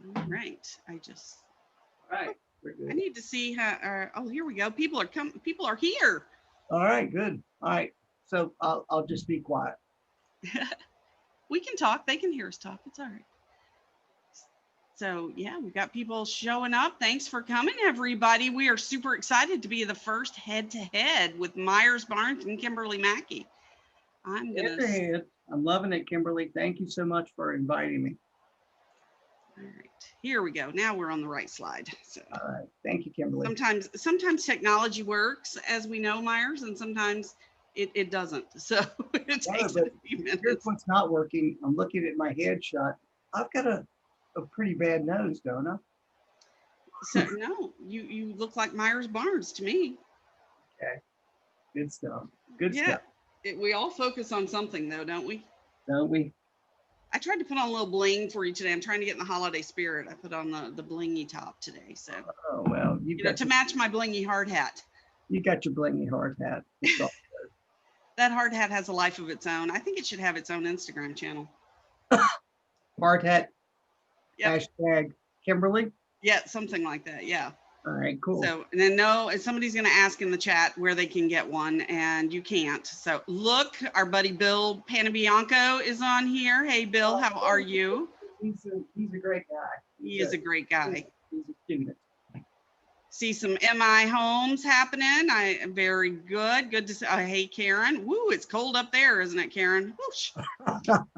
All right. All right. We're I good. need to see how, oh, here we go. People are here. All right. Good. All right. So I'll just be quiet. We can talk. They can hear us talk. It's all right. So yeah, we've got people showing up. Thanks for coming, everybody. We are super excited to be the first head-to-head with Myers Barnes and Kimberly Mackey. I'm gonna. I'm loving it, Kimberly. Thank you so much for inviting me. All right, here we go. Now we're on the right slide. So All right. Thank you, Kimberly. sometimes technology works, as we know, Myers, and sometimes it doesn't. So it takes a few Here's minutes. what's not working. I'm looking at my headshot. I've got a pretty bad nose, don't I? So no, you look like Myers Barnes to me. Okay. Good stuff. Good Yeah, stuff. we all focus on something though, don't we? Don't we? I tried to put on a little bling for you today. I'm trying to get in the holiday spirit. I put on the blingy top today, so Oh well, to match my blingy hard hat. you got your blingy hard hat. It's all That hard hat has a life of its own. I think it should have its own Instagram channel. hard hat. Yep. Hashtag Kimberly. Yeah, something like that. Yeah. All right, cool. So, and then somebody's going to ask in the chat where they can get one, and you can't. So, look, our buddy Bill Panabianco is on here. Hey, Bill, how are you? He's a great guy. He is a great guy. He's a student. See some MI homes happening. I am very good. Good to see. Hey, Karen. Woo, it's cold up there, isn't it, Karen? Whoosh.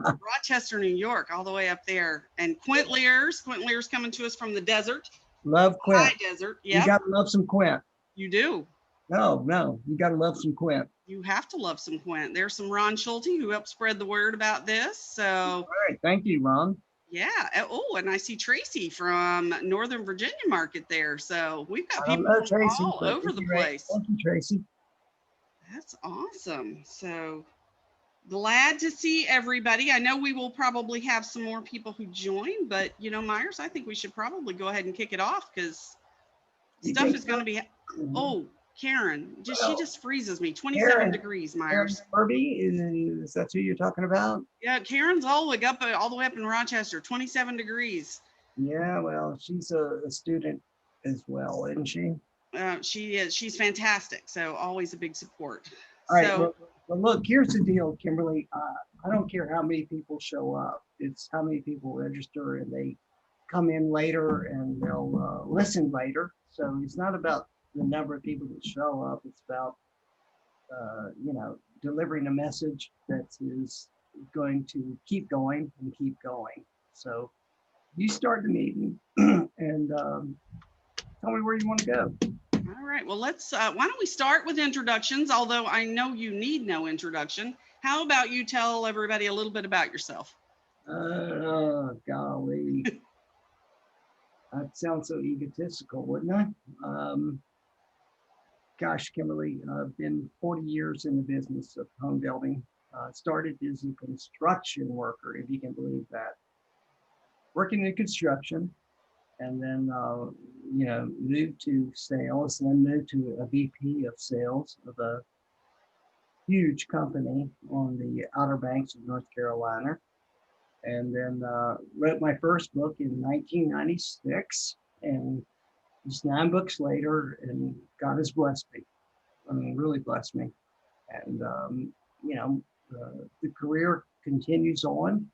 Rochester, New York, all the way up there. And Quint Lear's coming to us from the desert. Love Quint. High desert. Yeah. You gotta love some Quint. You do. No, you gotta love some Quint. You have to love some Quint. There's some Ron Schulte who helped spread the word about this. So, all right, thank you, Ron. Yeah. Oh, and I see Tracy from Northern Virginia Market there. So we've got people Tracy, all over the place. Thank you, Tracy. That's awesome. So glad to see everybody. I know we will probably have some more people who join, but Myers, I think we should probably go ahead and kick it off because stuff is going to be. Oh, Karen, she just freezes me. 27 degrees, Myers. Herbie, is that who you're talking about? Yeah, Karen's all the way up in Rochester, 27 degrees. Yeah, well, she's a student as well, isn't she? She is. She's fantastic. So always a big support. All right. Well, look, here's the deal, Kimberly. I don't care how many people show up. It's how many people register and they come in later and they'll listen later. So it's not about the number of people that show up. It's about, delivering a message that is going to keep going and keep going. So you start the meeting and tell me where you want to go. All right. Well, let's, why don't we start with introductions? Although I know you need no introduction. How about you tell everybody a little bit about yourself? Golly. That sounds so egotistical, wouldn't I? Gosh, Kimberly, I've been 40 years in the business of home building. Started as a construction worker, if you can believe that. Working in construction, and then, moved to sales, and then moved to a VP of sales of a huge company on the Outer Banks of North Carolina. And then wrote my first book in 1996, and just 9 books later, and God has blessed me. I mean, really blessed me. And, the career continues on.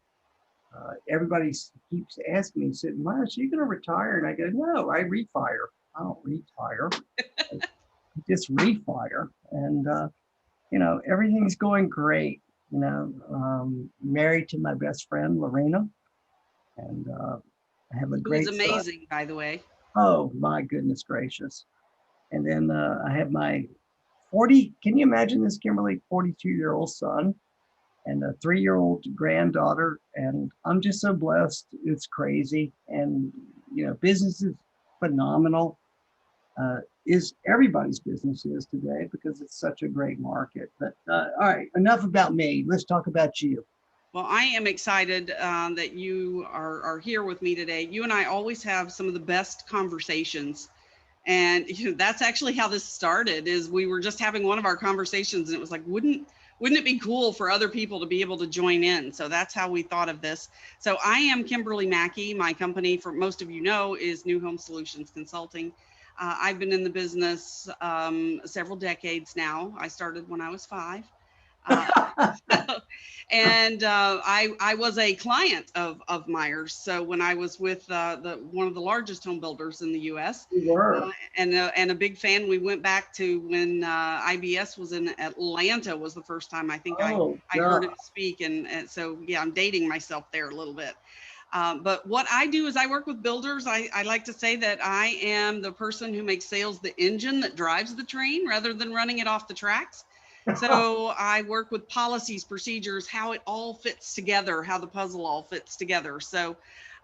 Everybody keeps asking me, said, Myers, are you going to retire? And I go, no, I refire. I don't retire. I just refire. And, everything's going great. Married to my best friend, Lorena. And I have a great son. Who's amazing, by the way. Oh, my goodness gracious. And then I have my can you imagine this, Kimberly, 42-year-old son and a 3-year-old granddaughter. And I'm just so blessed. It's crazy. And, business is phenomenal. Is everybody's business is today because it's such a great market. But all right, enough about me. Let's talk about you. Well, I am excited that you are here with me today. You and I always have some of the best conversations. And that's actually how this started, is we were just having one of our conversations and it was like, wouldn't wouldn't it be cool for other people to be able to join in? So that's how we thought of this. So I am Kimberly Mackey. My company, for most of you know, is New Home Solutions Consulting. I've been in the business several decades now. I started when I was 5. Uh, and I was a client of Myers. So when I was with one of the largest home builders in the U.S. You were. And a big fan. We went back to when IBS was in Atlanta was the first time I think Oh, I heard him speak. And so, yeah, I'm dating myself there a little bit. But what I do is I work with builders. I like to say that I am the person who makes sales the engine that drives the train rather than running it off the tracks. So I work with policies, procedures, how it all fits together, how the puzzle all fits together. So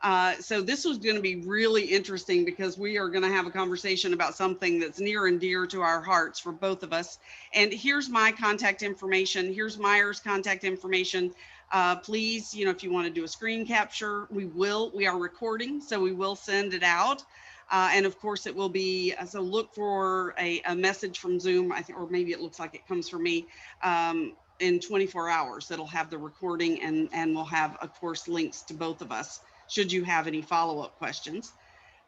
this was going to be really interesting because we are going to have a conversation about something that's near and dear to our hearts for both of us. And here's my contact information. Here's Myers' contact information. Please, if you want to do a screen capture, we are recording, so we will send it out. And of course it will be, so look for a message from Zoom, I think, or maybe it looks like it comes from me in 24 hours. It'll have the recording and we'll have, of course, links to both of us should you have any follow-up questions.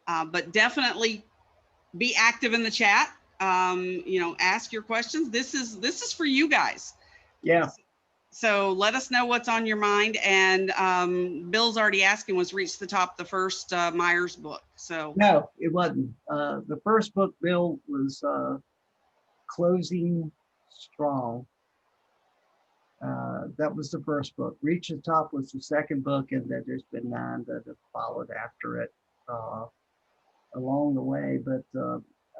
But definitely be active in the chat. Ask your questions. This is for you guys. Yeah. So let us know what's on your mind. And Bill's already asking, was Reach the Top the first Myers book? So No, it wasn't. The first book, Bill, was Closing Strong. That was the first book. Reach the Top was the second book, and then there's been 9 that have followed after it along the way. But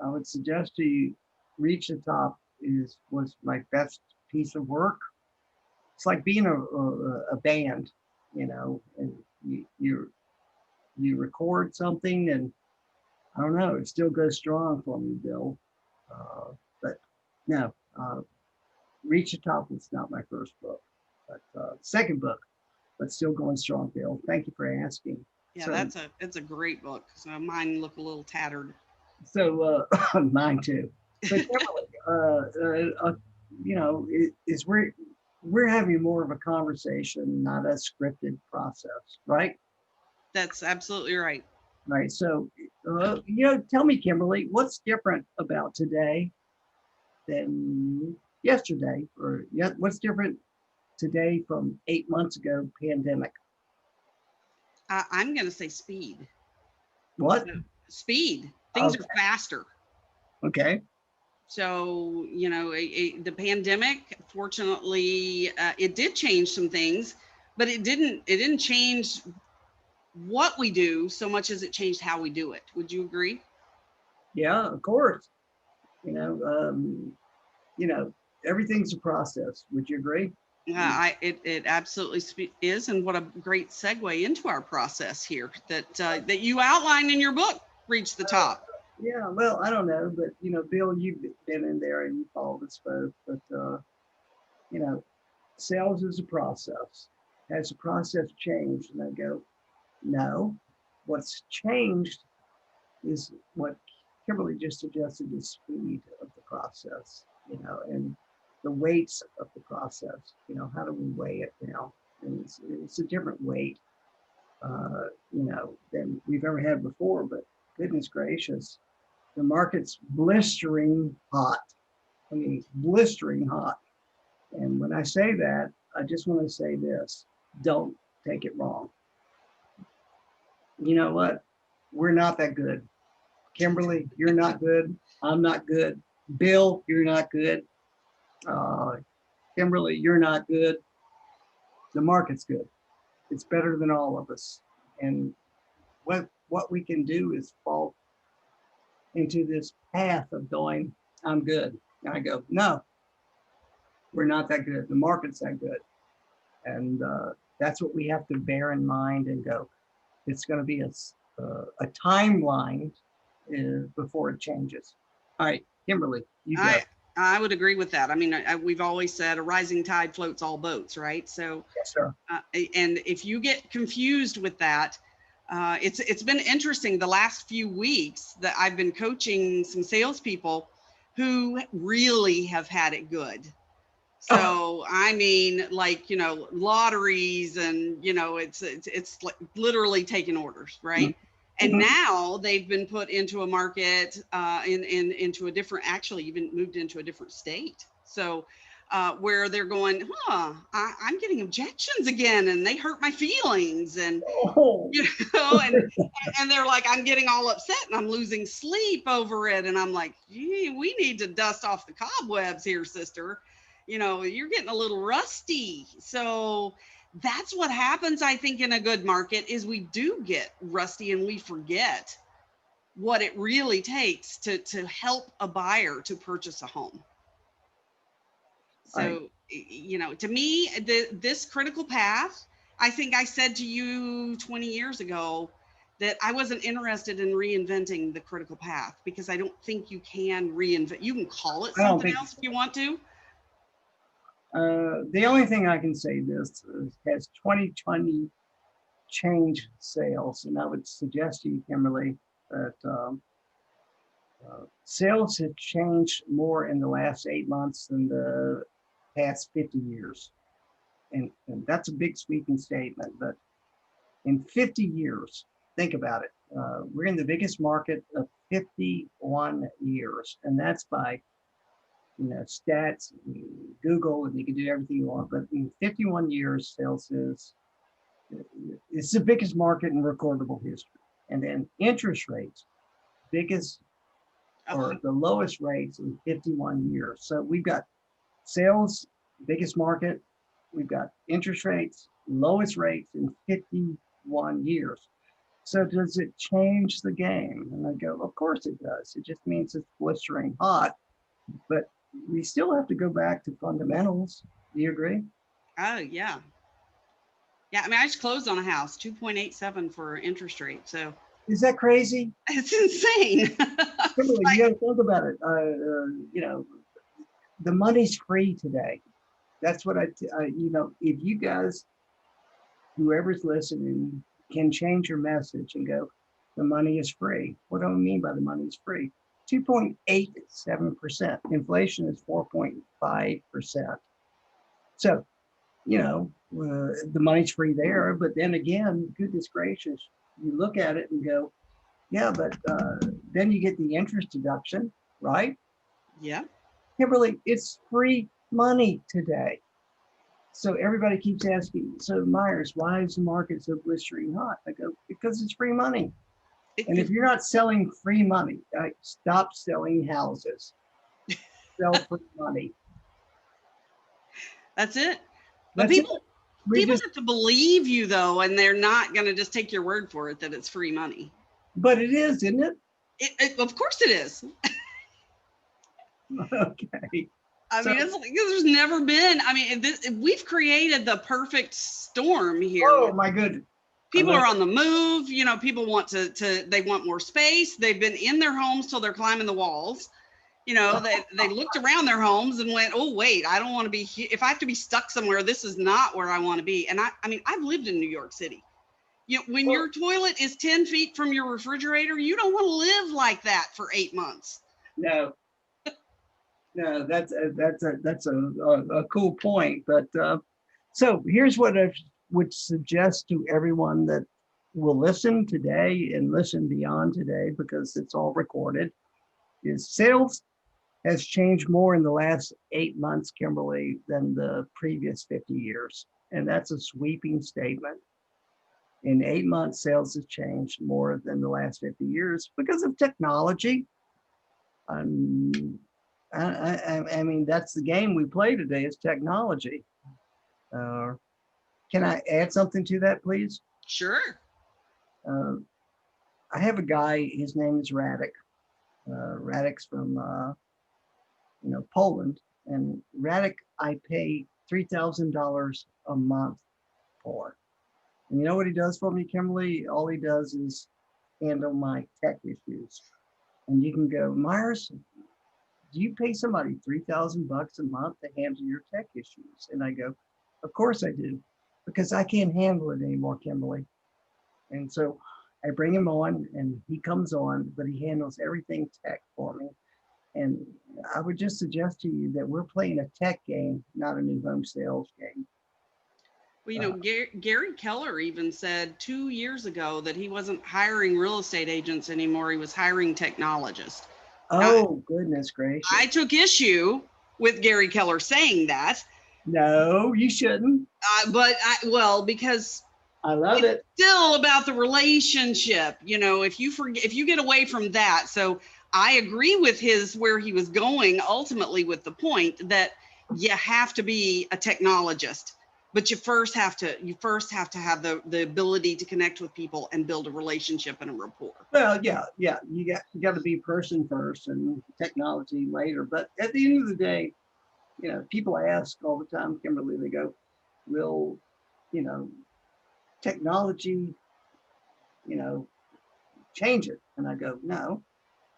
I would suggest to you, Reach the Top was my best piece of work. It's like being a band, and you record something, and I don't know, it still goes strong for me, Bill. But no, Reach the Top was not my first book, but second book, but still going strong, Bill. Thank you for asking. yeah, So, it's a great book. So mine look a little tattered. So mine too. But is we're having more of a conversation, not a scripted process, right? That's absolutely right. Right. So, tell me, Kimberly, what's different about today than yesterday, or what's different today from 8 months ago, pandemic? I'm going to say speed. What? Speed. Things are faster. Okay. So, the pandemic, fortunately, it did change some things, but it didn't change what we do so much as it changed how we do it. Would you agree? Yeah, of course. Everything's a process. Would you agree? It absolutely is, and what a great segue into our process here that you outline in your book, Reach the Top. Yeah, well, I don't know, but Bill, you've been in there and you followed us both, but sales is a process. Has the process changed? And I go, no. What's changed is what Kimberly just suggested: the speed of the process, and the weights of the process. How do we weigh it now? And it's a different weight, than we've ever had before. But goodness gracious, the market's blistering hot. I mean, blistering hot. And when I say that, I just want to say this: don't take it wrong. You know what? We're not that good. Kimberly, you're not good. I'm not good. Bill, you're not good. Kimberly, you're not good. The market's good. It's better than all of us. And what we can do is fall into this path of going, I'm good. And I go, no, we're not that good. The market's that good. And that's what we have to bear in mind and go, it's going to be a timeline before it changes. All right, Kimberly, you go. I would agree with that. I mean, we've always said a rising tide floats all boats, right? So, yes, sir. And if you get confused with that, it's been interesting the last few weeks that I've been coaching some salespeople who really have had it good. So, I mean, like, lotteries and, it's like literally taking orders, right? And Mhm. now they've been put into a market, into a different, actually even moved into a different state. So, where they're going, I'm getting objections again, and they hurt my feelings, and Oh, you know, and they're like, I'm getting all upset and I'm losing sleep over it. And I'm like, gee, we need to dust off the cobwebs here, sister. You're getting a little rusty. So that's what happens, I think, in a good market is we do get rusty and we forget what it really takes to help a buyer to purchase a home. right. So, to me, this critical path, I think I said to you 20 years ago that I wasn't interested in reinventing the critical path because I don't think you can reinvent. You can call it I don't something think else if you want to. the only thing I can say this is, has 2020 changed sales, and I would suggest to you, Kimberly, that sales have changed more in the last 8 months than the past 50 years. And that's a big sweeping statement, but in 50 years, think about it. We're in the biggest market of 51 years, and that's by stats, Google, and you can do everything you want. But in 51 years, sales is it's the biggest market in recordable history. And then interest rates, biggest Oh, or the lowest rates in 51 years. So we've got sales, biggest market. We've got interest rates, lowest rates in 51 years. So does it change the game? And I go, of course it does. It just means it's blistering hot, but we still have to go back to fundamentals. Do you agree? oh yeah. Yeah, I mean, I just closed on a house, 2.87 for interest rate. So Is that crazy? it's insane. Kimberly, you got to think about it. The money's free today. That's what if you guys, whoever's listening, can change your message and go, the money is free. What do I mean by the money is free? 2.87%. Inflation is 4.5%. So, the money's free there. But then again, goodness gracious, you look at it and go, yeah, but then you get the interest deduction, right? Yeah. Kimberly, it's free money today. So everybody keeps asking, so Myers, why is the market so blistering hot? I go, because it's free money. It And if could, you're not selling free money, stop selling houses, sell free money. that's it. But That's it. We people just, have to believe you though, and they're not going to just take your word for it that it's free money. but it is, isn't it? Of course it is. Okay. I So, mean, it's like there's never been. I mean, we've created the perfect storm here. oh my good. I People love are it. on the move. People want they want more space. They've been in their homes till they're climbing the walls. They looked around their homes and went, oh wait, I don't want to be here. If I have to be stuck somewhere, this is not where I want to be. And I mean, I've lived in New York City. When Well, your toilet is 10 feet from your refrigerator, you don't want to live like that for 8 months. no, no, that's a cool point. But so here's what I would suggest to everyone that will listen today and listen beyond today, because it's all recorded, is sales has changed more in the last 8 months, Kimberly, than the previous 50 years. And that's a sweeping statement. In 8 months, sales has changed more than the last 50 years because of technology. Um, I mean, that's the game we play today is technology. Uh, can I add something to that, please? Sure. Uh, I have a guy, his name is Radek. Radek's from Poland, and Radek I pay $3,000 a month for. And you know what he does for me, Kimberly? All he does is handle my tech issues. And you can go, Myers, do you pay somebody 3,000 bucks a month to handle your tech issues? And I go, of course I do, because I can't handle it anymore, Kimberly. And so I bring him on and he comes on, but he handles everything tech for me. And I would just suggest to you that we're playing a tech game, not a new home sales game. Well, Uh, Gary Keller even said 2 years ago that he wasn't hiring real estate agents anymore. He was hiring technologists. Now, oh, goodness I gracious. took issue with Gary Keller saying that, No, you shouldn't. well, because I love it's it. still about the relationship. If you get away from that. So I agree with where he was going ultimately with the point that you have to be a technologist, but you first have to have the ability to connect with people and build a relationship and a rapport. Well, yeah, yeah. You got to be person first and technology later. But at the end of the day, people ask all the time, Kimberly, they go, will, you know, technology, you know, change it? And I go, no,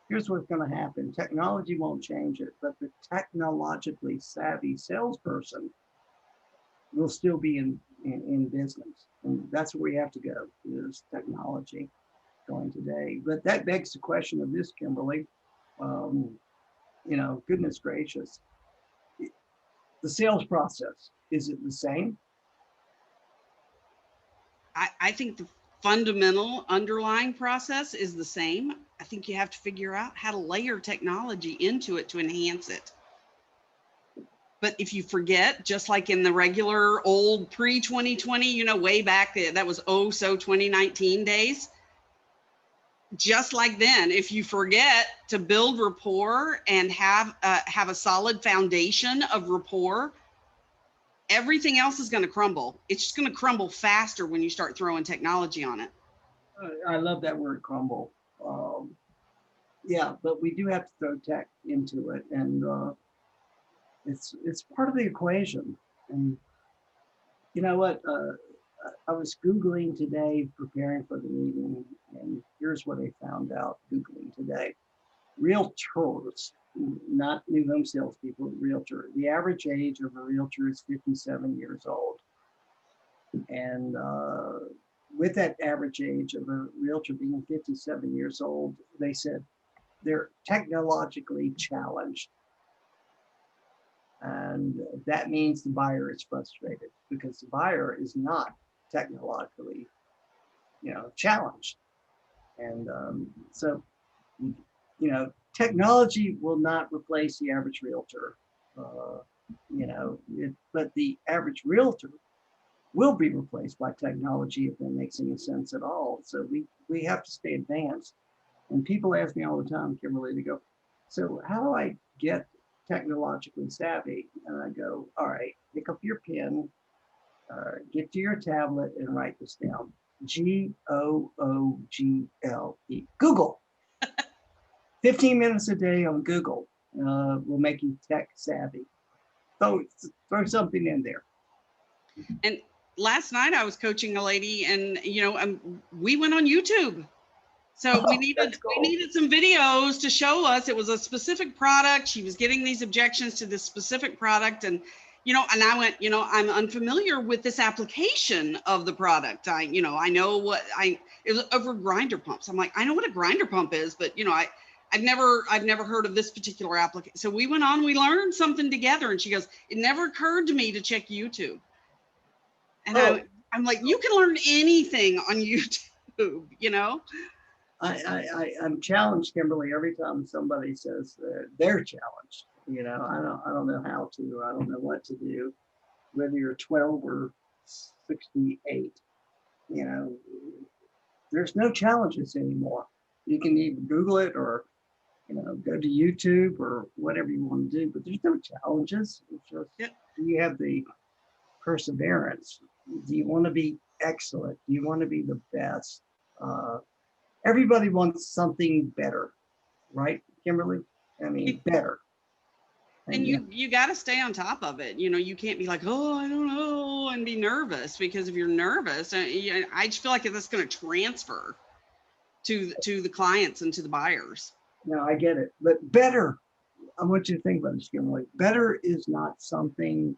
here's what's going to happen. Technology won't change it, but the technologically savvy salesperson will still be in business. And that's where we have to go, is technology going today. But that begs the question of this, Kimberly. Um, Goodness gracious, the sales process, is it the same? I think the fundamental underlying process is the same. I think you have to figure out how to layer technology into it to enhance it. But if you forget, just like in the regular old pre-2020, way back, that was 2019 days, just like then, if you forget to build rapport and have a solid foundation of rapport, everything else is going to crumble. It's just going to crumble faster when you start throwing technology on it. I love that word, crumble. Yeah, but we do have to throw tech into it, and it's part of the equation. And you know what? I was Googling today, preparing for the meeting, and here's what I found out Googling today. Realtors, not new home salespeople, realtor. The average age of a realtor is 57 years old. And with that average age of a realtor being 57 years old, they said they're technologically challenged. And that means the buyer is frustrated because the buyer is not technologically, challenged. And technology will not replace the average realtor. But the average realtor will be replaced by technology if that makes any sense at all. So we have to stay advanced. And people ask me all the time, Kimberly, they go, so how do I get technologically savvy? And I go, all right, pick up your pen, get to your tablet and write this down. Google. Google. 15 minutes a day on Google will make you tech savvy. So throw something in there. And last night I was coaching a lady, and we went on YouTube. So we needed some videos to show us. It was a specific product. She was getting these objections to this specific product, and and I went, I'm unfamiliar with this application of the product. I know it was over grinder pumps. I'm like, I know what a grinder pump is, but I've never heard of this particular application. So we went on, we learned something together, and she goes, it never occurred to me to check YouTube. And I'm like, you can learn anything on YouTube. I'm challenged, Kimberly, every time somebody says they're challenged. I don't know how to. I don't know what to do. Whether you're 12 or 68, there's no challenges anymore. You can even Google it or go to YouTube or whatever you want to do, but there's no challenges. It's just do you have the perseverance? Do you want to be excellent? Do you want to be the best? Everybody wants something better, right, Kimberly? I mean, better. And you got to stay on top of it. You can't be like, oh, I don't know, and be nervous, because if you're nervous, I just feel like that's going to transfer to the clients and to the buyers. No, I get it, but better. I want you to think about this, Kimberly. Better is not something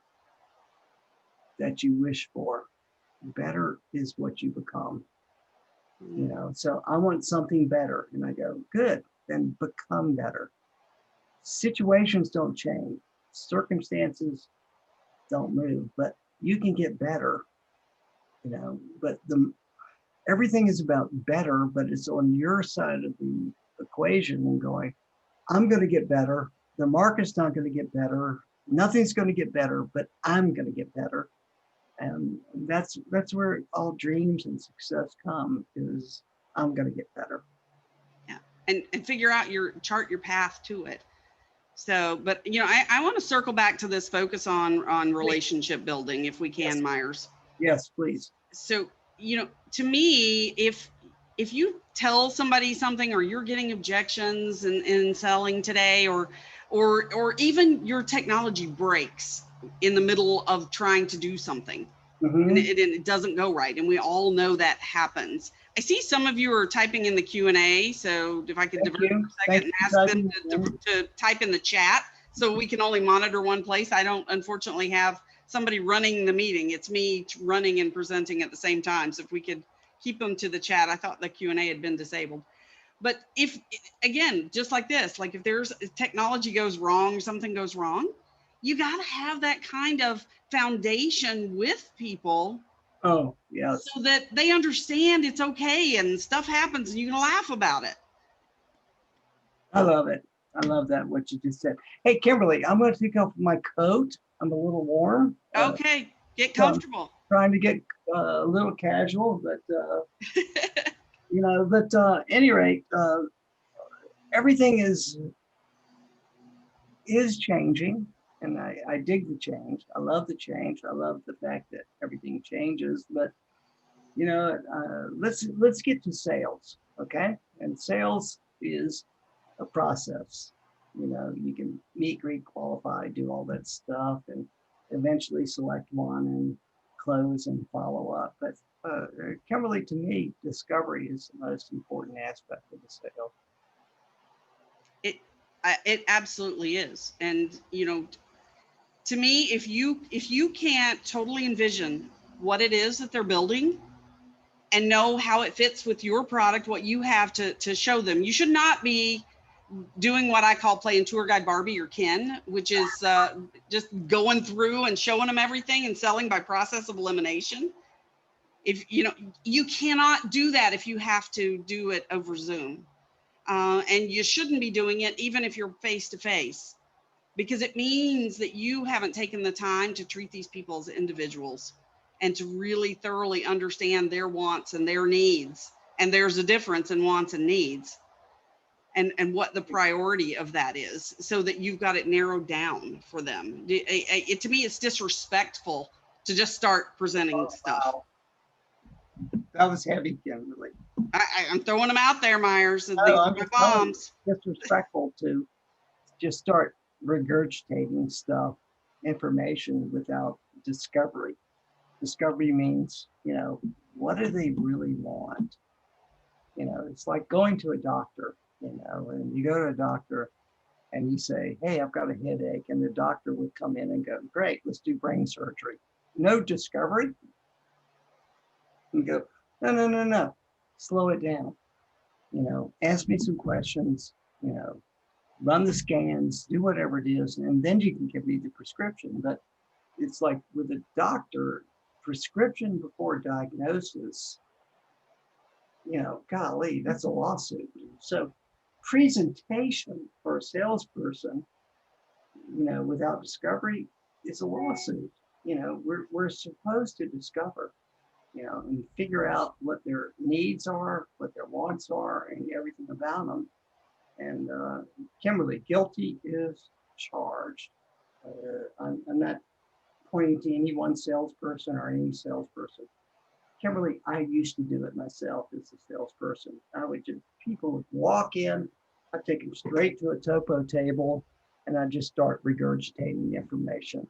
that you wish for. Better is what you become. So I want something better, and I go, good, then become better. situations don't change, circumstances don't move, but you can get better, but everything is about better, but it's on your side of the equation and going, I'm going to get better. The market's not going to get better. Nothing's going to get better, but I'm going to get better. And that's where all dreams and success come, is I'm going to get better. Yeah. And figure out chart your path to it. So, but I want to circle back to this focus on relationship building, if we can, Yes. Myers. Yes, please. So, to me, if you tell somebody something, or you're getting objections in selling today, or even your technology breaks in the middle of trying to do something, and it doesn't go right, and we all know that happens. I see some of you are typing in the Q&A, so if I could divert for a second and ask them to type in the chat, so we can only monitor one place. I don't, unfortunately, have somebody running the meeting. It's me running and presenting at the same time. So if we could keep them to the chat. I thought the Q&A had been disabled. But if, again, just like this, like if technology goes wrong, something goes wrong, you got to have that kind of foundation with people. Oh, yes. So that they understand it's okay and stuff happens and you can laugh about it. I love it. I love that, what you just said. Hey, Kimberly, I'm going to take off my coat. I'm a little warm. Okay, get comfortable. Trying to get a little casual, but at any rate, everything is changing, and I dig the change. I love the change. I love the fact that everything changes. But let's get to sales, okay? And sales is a process. You can meet, greet, qualify, do all that stuff, and eventually select one and close and follow up. But Kimberly, to me, discovery is the most important aspect of the sale. It absolutely is. And to me, if you can't totally envision what it is that they're building and know how it fits with your product, what you have to show them, you should not be doing what I call playing tour guide Barbie or Ken, which is just going through and showing them everything and selling by process of elimination. If you cannot do that if you have to do it over Zoom, and you shouldn't be doing it even if you're face to face, because it means that you haven't taken the time to treat these people as individuals and to really thoroughly understand their wants and their needs. And there's a difference in wants and needs, and what the priority of that is, so that you've got it narrowed down for them. To me, it's disrespectful to just start presenting stuff. Wow. That was heavy, Kimberly. I'm throwing them out there, Myers. These I'm are bombs. Disrespectful to just start regurgitating stuff, information, without discovery. Discovery means, what do they really want? It's like going to a doctor, and you go to a doctor and you say, hey, I've got a headache. And the doctor would come in and go, great, let's do brain surgery. No discovery. And go, no, slow it down. Ask me some questions, run the scans, do whatever it is, and then you can give me the prescription. But it's like with a doctor, prescription before diagnosis, golly, that's a lawsuit. So presentation for a salesperson, without discovery, is a lawsuit. We're supposed to discover, and figure out what their needs are, what their wants are, and everything about them. And Kimberly, guilty is charged. I'm not pointing to any one salesperson or any salesperson. Kimberly, I used to do it myself as a salesperson. People would walk in, I'd take them straight to a topo table, and I'd just start regurgitating the information.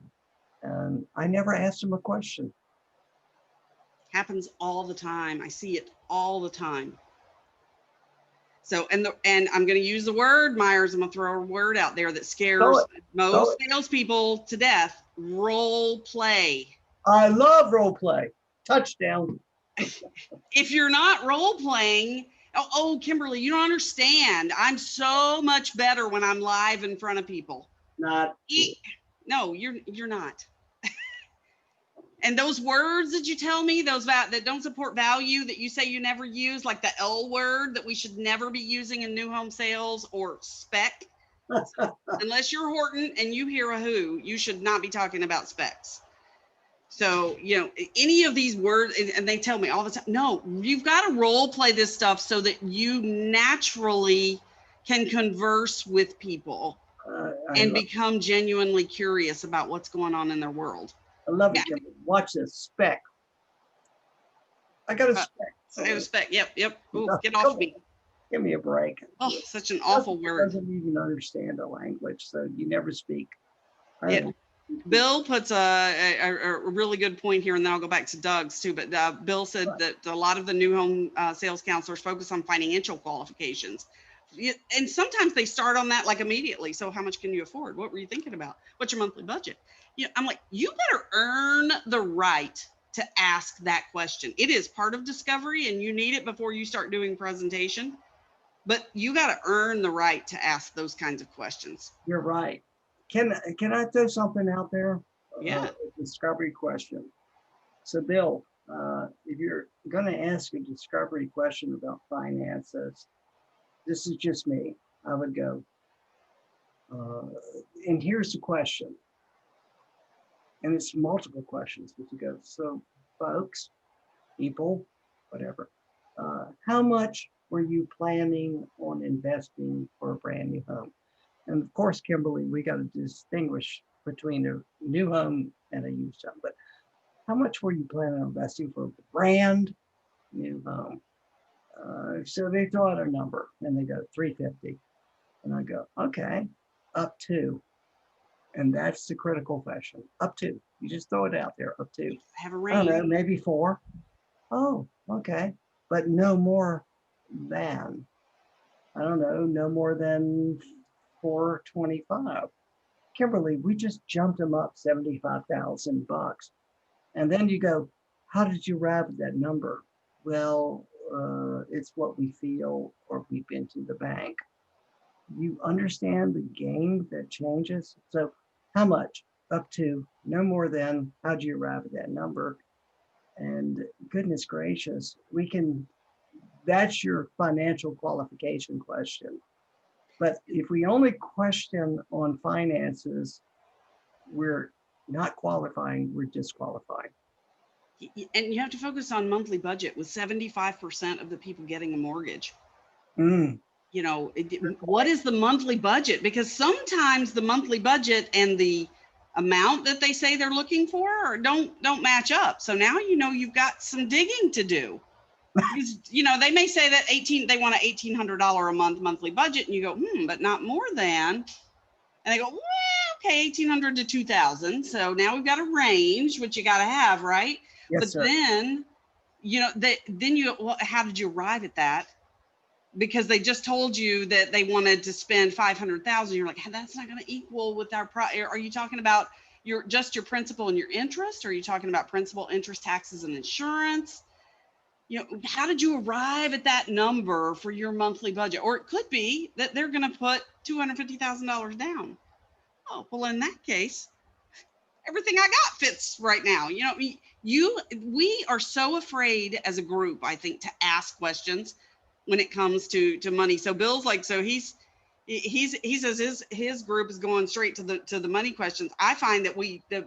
And I never asked them a question. Happens all the time. I see it all the time. So, and I'm going to use the word, Myers, I'm going to throw a word out there that scares most salespeople to death: role play. I love role play. Touchdown. If you're not role playing, Oh, Kimberly, you don't understand. I'm so much better when I'm live in front of people. Not true. No, you're not. And those words that you tell me, those that don't support value that you say you never use, like the L word that we should never be using in new home sales, or spec, unless you're Horton and you hear a who, you should not be talking about specs. So, any of these words, and they tell me all the time, no, you've got to role play this stuff so that you naturally can converse with people and become genuinely curious about what's going on in their world. I love it. Watch this spec. I got a spec. I have a spec. Yep. Ooh, get Come off me. Give me a break. Oh, such an awful word. Doesn't even understand the language, so you never speak. Yeah. Bill puts a really good point here, and then I'll go back to Doug's too. But Bill said that a lot of the new home sales counselors focus on financial qualifications. And sometimes they start on that like immediately. So how much can you afford? What were you thinking about? What's your monthly budget? I'm like, you better earn the right to ask that question. It is part of discovery, and you need it before you start doing presentation. But you got to earn the right to ask those kinds of questions. You're right. Can I throw something out there? Yeah. A discovery question. So Bill, if you're going to ask a discovery question about finances, this is just me. I would go, and here's the question. And it's multiple questions, but you go, so folks, people, whatever, how much were you planning on investing for a brand new home? And of course, Kimberly, we got to distinguish between a new home and a used home. But how much were you planning on investing for a brand new home? So they throw out a number and they go 350. And I go, okay, up to. And that's the critical question. Up to. You just throw it out there, up to. Have a range. I don't know, maybe 4. Oh, okay. But no more than, I don't know, no more than 425. Kimberly, we just jumped them up $75,000. And then you go, how did you arrive at that number? Well, it's what we feel, or we've been to the bank. You understand the game that changes. So how much? Up to, no more than, how'd you arrive at that number? And goodness gracious, that's your financial qualification question. But if we only question on finances, we're not qualifying, we're disqualifying. And you have to focus on monthly budget, with 75% of the people getting a mortgage. What is the monthly budget? Because sometimes the monthly budget and the amount that they say they're looking for don't match up. So now you've got some digging to do. They may say that they want an $1,800 a month monthly budget, and you go, but not more than. And they go, well, okay, 1,800 to 2,000. So now we've got a range, which you got to have, right? Yes, but sir. Then, how did you arrive at that? Because they just told you that they wanted to spend 500,000. You're like, hey, that's not going to equal with our are you talking about your principal and your interest? Or are you talking about principal, interest, taxes, and insurance? How did you arrive at that number for your monthly budget? Or it could be that they're going to put $250,000 down. Oh, well, in that case, everything I got fits right now. We are so afraid as a group, I think, to ask questions when it comes to money. So Bill's like, so he says his group is going straight to the money questions. I find that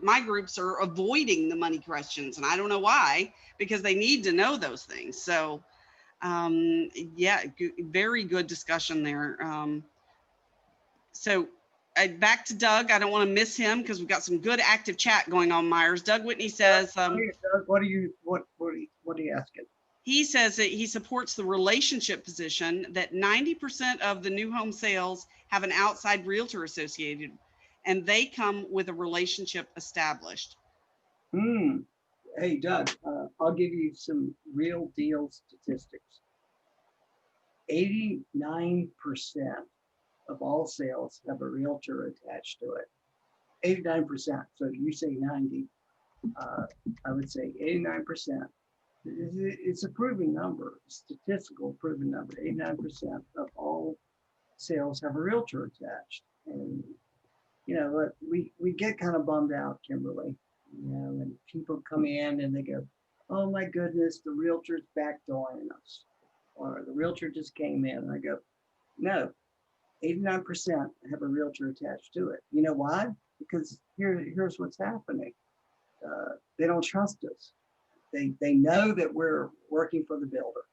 my groups are avoiding the money questions, and I don't know why, because they need to know those things. So very good discussion there. So back to Doug. I don't want to miss him because we've got some good active chat going on, Myers. Doug Whitney says, what are you asking? He says that he supports the relationship position, that 90% of the new home sales have an outside realtor associated, and they come with a relationship established. Hey, Doug, I'll give you some real deal statistics. 89% of all sales have a realtor attached to it. 89%. So you say 90. I would say 89%. It's a proven number, statistical proven number. 89% of all sales have a realtor attached. And what we get kind of bummed out, Kimberly, when people come in and they go, "Oh my goodness, the realtor's backdooring us," or "the realtor just came in." And I go, "No, 89% have a realtor attached to it." You know why? Because here's what's happening. They don't trust us. They know that we're working for the builder,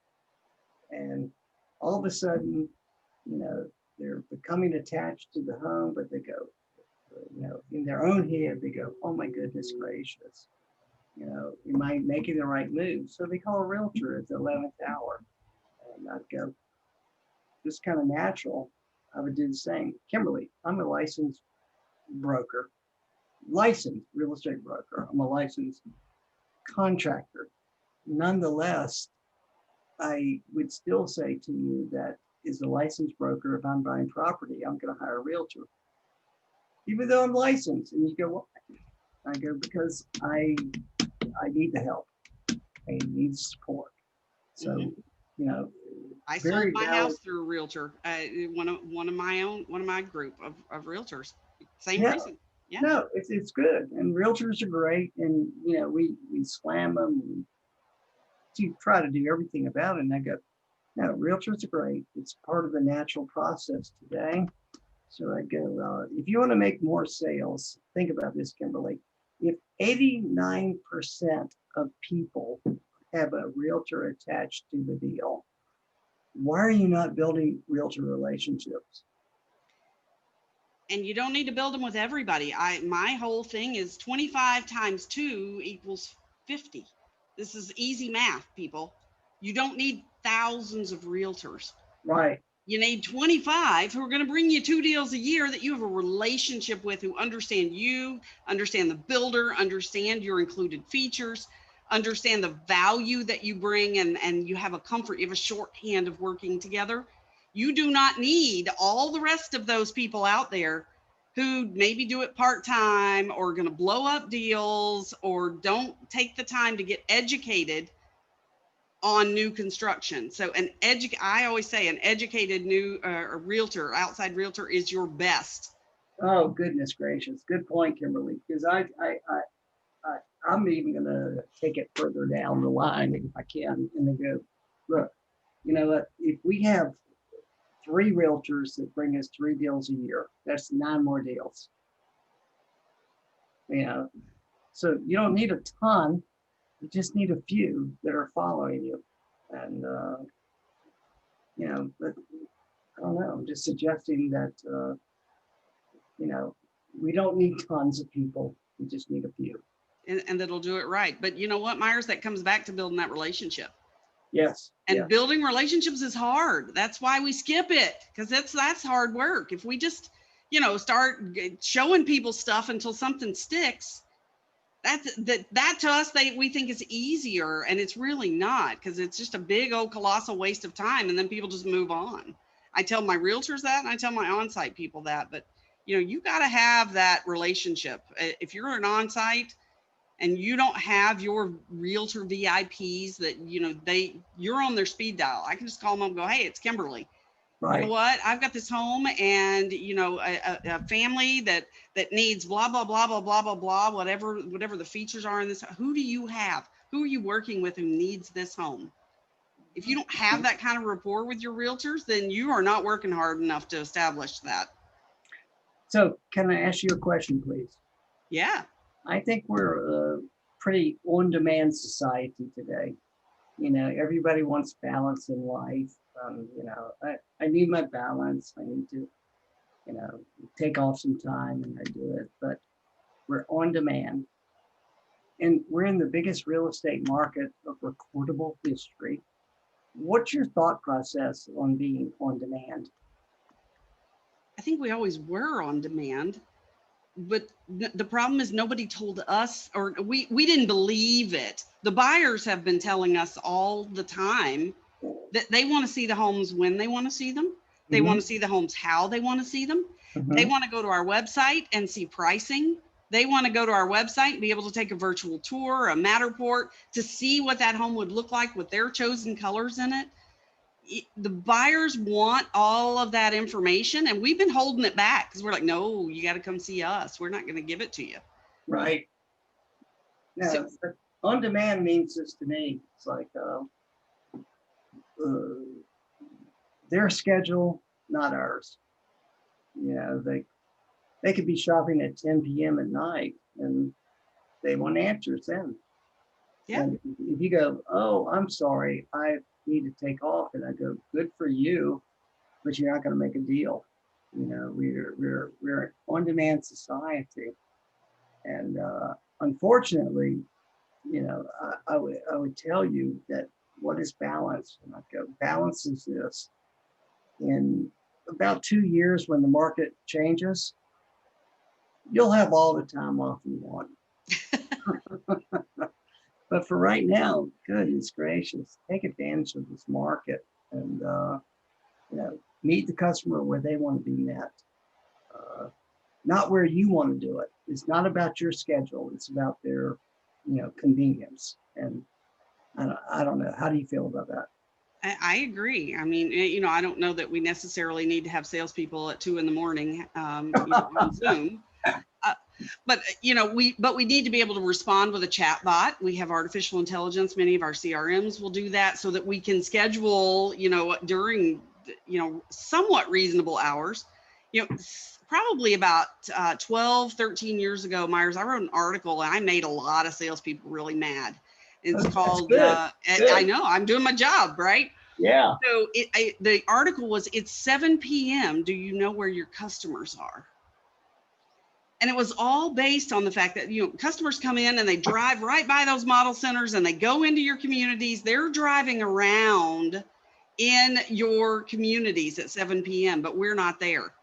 and all of a sudden, they're becoming attached to the home, but they go, in their own head, they go, "Oh my goodness gracious, am I making the right move?" So they call a realtor at the 11th hour, and I'd go, just kind of natural. I would do the same. Kimberly, I'm a broker, licensed real estate broker. I'm a licensed contractor. Nonetheless, I would still say to you that as a licensed broker, if I'm buying property, I'm going to hire a realtor, even though I'm licensed. And you go, "Well," I go, "because I need the help. I need support." So, Mhm. I sold very my valid. house through a realtor, one of my group of realtors. Same Yeah, reason. Yeah. no, it's good, and realtors are great, and we slam them, and to try to do everything about it. And I go, "No, realtors are great. It's part of the natural process today." So I go, if you want to make more sales, think about this, Kimberly. If 89% of people have a realtor attached to the deal, why are you not building realtor relationships? And you don't need to build them with everybody. My whole thing is 25 times 2 equals 50. This is easy math, people. You don't need thousands of realtors. Right. You need 25 who are going to bring you 2 deals a year that you have a relationship with, who understand you, understand the builder, understand your included features, understand the value that you bring, and you have a comfort, you have a shorthand of working together. You do not need all the rest of those people out there who maybe do it part-time or are going to blow up deals or don't take the time to get educated on new construction. So I always say an educated new realtor, outside realtor, is your best. Oh, goodness gracious. Good point, Kimberly. Because I'm even going to take it further down the line if I can. And they go, "Look, you know what? If we have 3 realtors that bring us 3 deals a year, that's 9 more deals. You know, so you don't need a ton. You just need a few that are following you." And but I don't know. I'm just suggesting that we don't need tons of people. We just need a few. And that'll do it right. But you know what, Myers, that comes back to building that relationship. Yes. And building relationships is hard. That's why we skip it, because that's hard work. If we just start showing people stuff until something sticks, that to us we think is easier, and it's really not, because it's just a big old colossal waste of time, and then people just move on. I tell my realtors that, and I tell my on-site people that, but you got to have that relationship. If you're an on-site and you don't have your realtor VIPs that you're on their speed dial, I can just call them up and go, "Hey, it's Kimberly. Right. You know what? I've got this home, and a family that needs blah blah blah blah blah blah blah, whatever the features are in this. Who do you have? Who are you working with who needs this home?" If you don't have that kind of rapport with your realtors, then you are not working hard enough to establish that. So can I ask you a question, please? Yeah. I think we're a pretty on-demand society today. Everybody wants balance in life. I need my balance. I need to, take off some time, and I do it. But we're on demand. And we're in the biggest real estate market of recordable history. What's your thought process on being on demand? I think we always were on demand, but the problem is nobody told us, or we didn't believe it. The buyers have been telling us all the time that they want to see the homes when they want to see them. They want to see the homes how they want to see them. They want to go to our website and see pricing. They want to go to our website and be able to take a virtual tour, a Matterport, to see what that home would look like with their chosen colors in it. The buyers want all of that information, and we've been holding it back because we're like, no, you got to come see us. We're not going to give it to you. Right. Yeah. So, On demand means this to me. It's like their schedule, not ours. You know, they could be shopping at 10 p.m. at night, and they want answers then. yeah. And if you go, oh, I'm sorry, I need to take off, and I go, good for you, but you're not going to make a deal. You know, we're an on-demand society, and unfortunately, you know, I would tell you that what is balance, and I go, balance is this. In about 2 years, when the market changes, you'll have all the time off you want. But for right now, goodness gracious, take advantage of this market and you know, meet the customer where they want to be met, not where you want to do it. It's not about your schedule. It's about their, you know, convenience. And I don't know. How do you feel about that? I agree. I mean, you know, I don't know that we necessarily need to have salespeople at 2 a.m, you know, on Zoom. But you know, we need to be able to respond with a chat bot. We have artificial intelligence. Many of our CRMs will do that so that we can schedule, you know, during, you know, somewhat reasonable hours. You know, probably about 12, 13 years ago, Myers, I wrote an article and I made a lot of salespeople really mad. It's called, good. I know, I'm doing my job, right? Yeah. So the article was, it's 7 p.m. Do you know where your customers are? And it was all based on the fact that, you know, customers come in and they drive right by those model centers and they go into your communities. They're driving around in your communities at 7 p.m., but we're not there.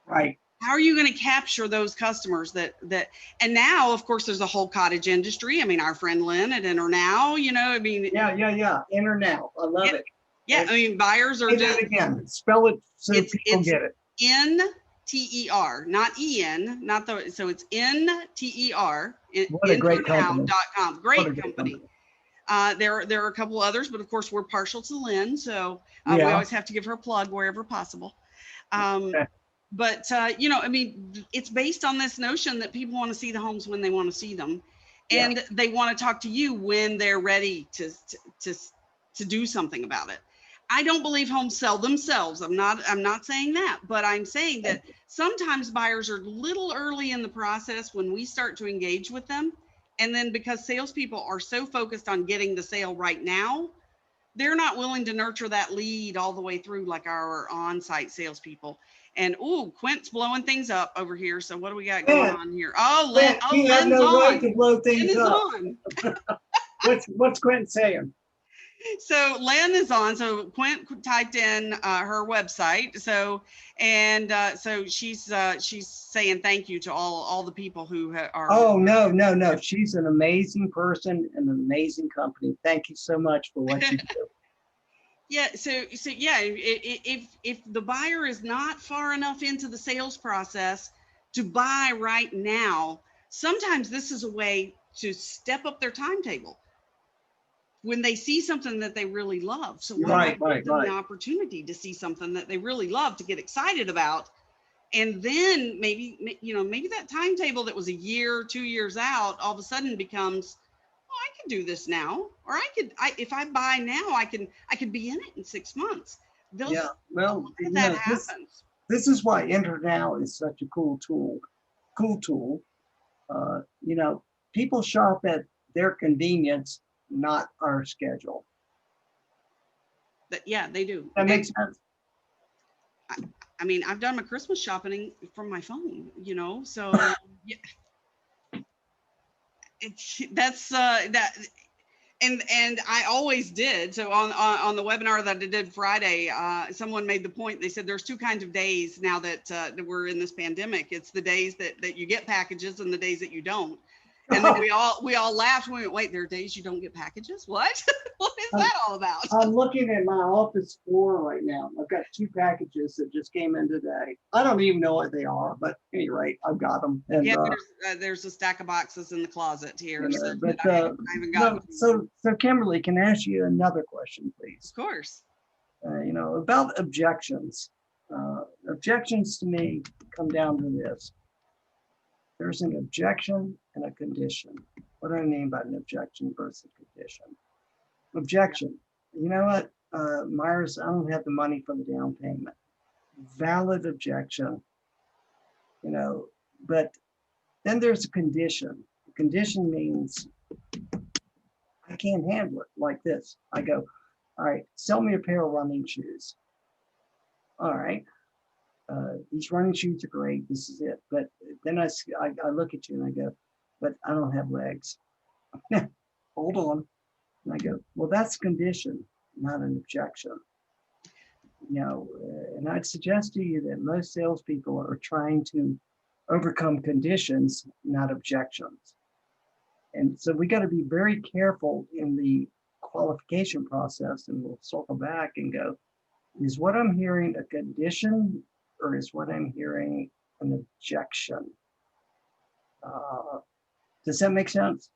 Right. How are you going to capture those customers and now, of course, there's a whole cottage industry. I mean, our friend Lynn at InterNow, you know, I mean. Yeah. InterNow. I love it. Yeah. I mean, buyers are just. Again, spell it so people get it. NTER, not EN, not the, so it's NTER. What a great company. Great company. There are a couple others, but of course we're partial to Lynn, so we always have to give her a plug wherever possible. But you know, I mean, it's based on this notion that people want to see the homes when they want to see them, and they want to talk to you when they're ready to do something about it. I don't believe homes sell themselves. I'm not saying that, but I'm saying that sometimes buyers are a little early in the process when we start to engage with them. And then because salespeople are so focused on getting the sale right now, they're not willing to nurture that lead all the way through like our on-site salespeople. And Quint's blowing things up over here. So what do we got going on here? Oh, Lynn, Lynn's no on. right to blow things Lynn is up. on. What's Quint saying? So Lynn is on. So Quint typed in her website. So she's saying thank you to all the people who are. Oh no! She's an amazing person and an amazing company. Thank you so much for what you do. Yeah. So yeah. If the buyer is not far enough into the sales process to buy right now, sometimes this is a way to step up their timetable. When they see something that they really love. So why not give them the opportunity to see something that they really love, to get excited about? And then maybe, you know, maybe that timetable that was a year, 2 years out, all of a sudden becomes, oh, I can do this now. Or if I buy now, I could be in it in 6 months. Well, you know, happens. This is why InterNow is such a cool tool. You know, people shop at their convenience, not our schedule. Yeah, they do. That makes sense. I mean, I've done my Christmas shopping from my phone, you know, so yeah. That's that. And I always did. So on the webinar that I did Friday, someone made the point. They said there's two kinds of days now that we're in this pandemic. It's the days that you get packages and the days that you don't. And then we all laughed. We went, wait, there are days you don't get packages? What? What is that all about? I'm looking at my office floor right now. I've got 2 packages that just came in today. I don't even know what they are, but at any rate, I've got them. And Yeah, there's a stack of boxes in the closet here. So but I haven't gotten so Kimberly, can I ask you another question, please? Of course. About objections. Objections to me come down to this. There's an objection and a condition. What do I mean by an objection versus condition? Objection. You know what, Myers, I don't have the money for the down payment. Valid objection. But then there's a condition. A condition means I can't handle it like this. I go, all right, sell me a pair of running shoes. All right. These running shoes are great. This is it. But then I look at you and I go, but I don't have legs. Hold on. And I go, well, that's a condition, not an objection. And I'd suggest to you that most salespeople are trying to overcome conditions, not objections. And so we got to be very careful in the qualification process, and we'll circle back and go, is what I'm hearing a condition or is what I'm hearing an objection? Does that make sense?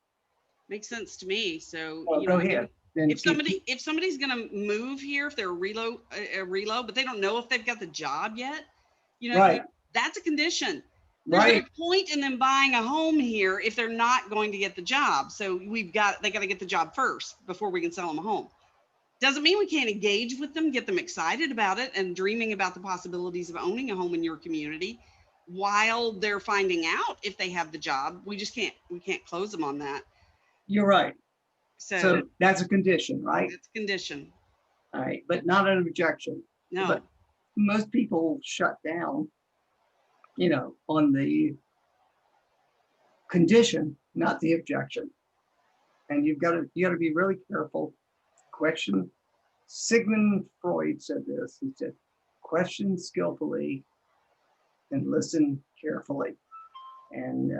Makes sense to me. So go ahead. If somebody's going to move here, if they're a reload, but they don't know if they've got the job yet, right. That's a condition. There's no point in them buying a home here if they're not going to get the job. So they got to get the job first before we can sell them a home. Doesn't mean we can't engage with them, get them excited about it and dreaming about the possibilities of owning a home in your community while they're finding out if they have the job. We can't close them on that. You're right. So that's a condition, right? It's a condition. All right, but not an objection. No. But most people shut down, on the condition, not the objection. And you got to be really careful. Question. Sigmund Freud said this. He said, question skillfully and listen carefully. And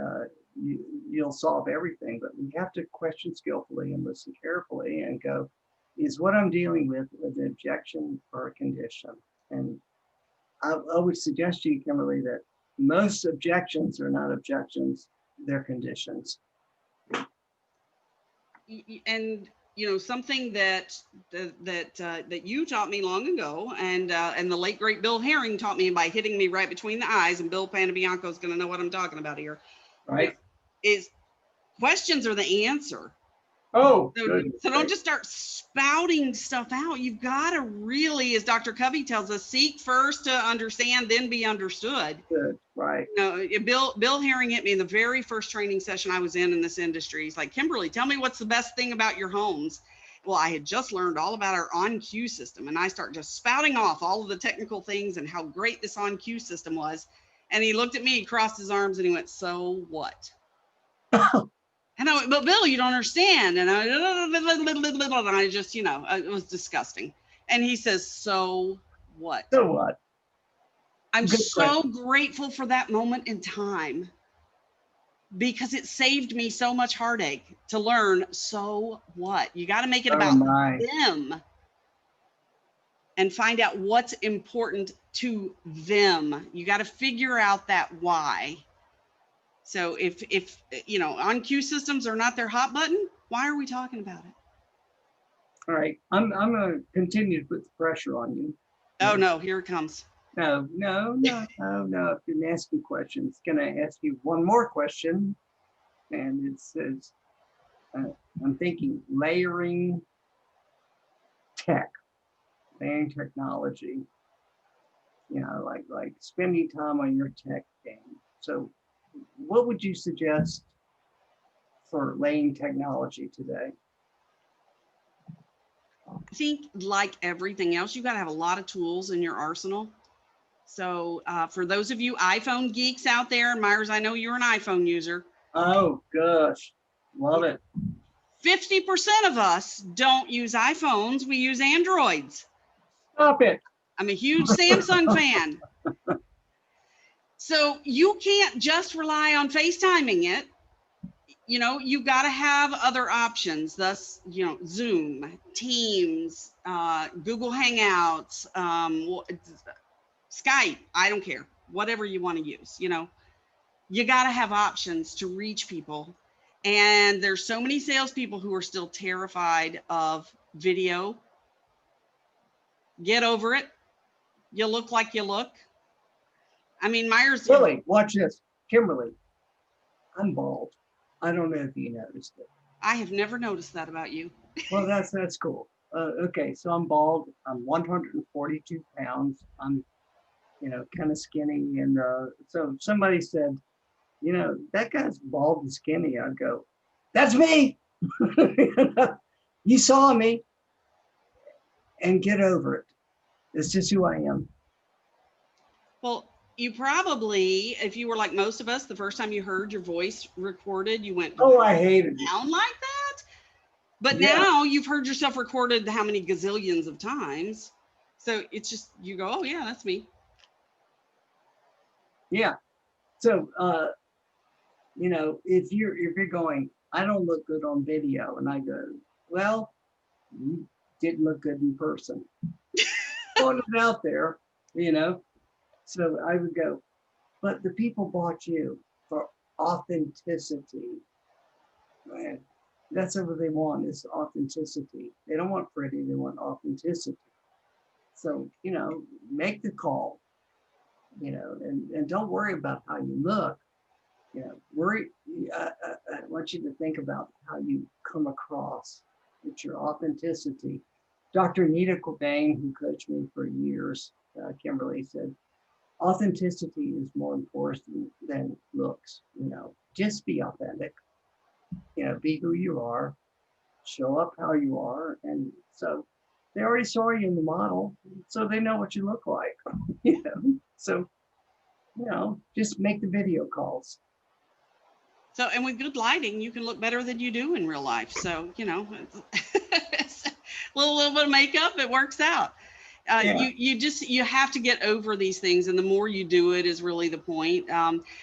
you'll solve everything, but we have to question skillfully and listen carefully and go, is what I'm dealing with an objection or a condition? And I would suggest to you, Kimberly, that most objections are not objections, they're conditions. And something that you taught me long ago, and the late great Bill Herring taught me by hitting me right between the eyes, and Bill Panabianco is going to know what I'm talking about here. Right. Is questions are the answer. Oh, so don't just start spouting stuff out. You've got to really, as Dr. Covey tells us, seek first to understand, then be understood. Good. Right. Bill Herring hit me in the very first training session I was in this industry. He's like, Kimberly, tell me what's the best thing about your homes. Well, I had just learned all about our on-cue system, and I start just spouting off all of the technical things and how great this on-cue system was. And he looked at me, he crossed his arms, and he went, so what? And I went, but Bill, you don't understand. And I just, it was disgusting. And he says, so what? So what? I'm so grateful for that moment in time because it saved me so much heartache to learn, so what? You got to make it about them and find out what's important to them. You got to figure out that why. So if on-cue systems are not their hot button, why are we talking about it? All right, I'm going to continue to put the pressure on you. Oh no, here it comes. No. If you ask me questions, going to ask you one more question, and it says, I'm thinking layering technology. Like spending time on your tech game. So what would you suggest for laying technology today? I think like everything else, you got to have a lot of tools in your arsenal. So for those of you iPhone geeks out there, Myers, I know you're an iPhone user. Oh, gosh. Love it. 50% of us don't use iPhones. We use Androids. Stop it. I'm a huge Samsung fan. So you can't just rely on FaceTiming it. you know, you got to have other options. Thus, you know, Zoom, Teams, Google Hangouts, Skype. I don't care. Whatever you want to use, you know, you got to have options to reach people. And there's so many salespeople who are still terrified of video. Get over it. You look like you look. I mean, Myers. Really, watch this. Kimberly, I'm bald. I don't know if you noticed it. I have never noticed that about you. Well, that's cool. Okay, so I'm bald. I'm 142 pounds. I'm, kind of skinny. And so somebody said, that guy's bald and skinny. I'd go, that's me. You saw me, and get over it. It's just who I am. Well, you probably, if you were like most of us, the first time you heard your voice recorded, you went, oh, I hated it. Sound like that? But Yeah. now you've heard yourself recorded how many gazillions of times. So it's just, you go, oh yeah, that's me. Yeah. So, if you're going, I don't look good on video, and I go, well, you didn't look good in person. Put it out there, So I would go, but the people bought you for authenticity. Right? That's what they want, is authenticity. They don't want pretty, they want authenticity. So, make the call, and don't worry about how you look. I want you to think about how you come across. It's your authenticity. Dr. Nita Cobain, who coached me for years, Kimberly, said, authenticity is more important than looks. Just be authentic. Be who you are, show up how you are. And so they already saw you in the model, so they know what you look like. So, just make the video calls. So, and with good lighting, you can look better than you do in real life. So, it's a little bit of makeup, it works out. Yeah. You have to get over these things, and the more you do it is really the point.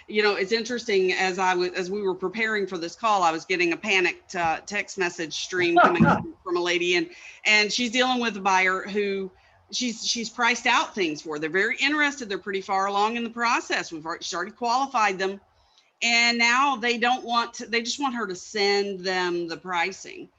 It's interesting, as we were preparing for this call, I was getting a panicked text message stream coming from a lady, and she's dealing with a buyer who she's priced out things for. They're very interested. They're pretty far along in the process. We've already qualified them, and now they just want her to send them the pricing.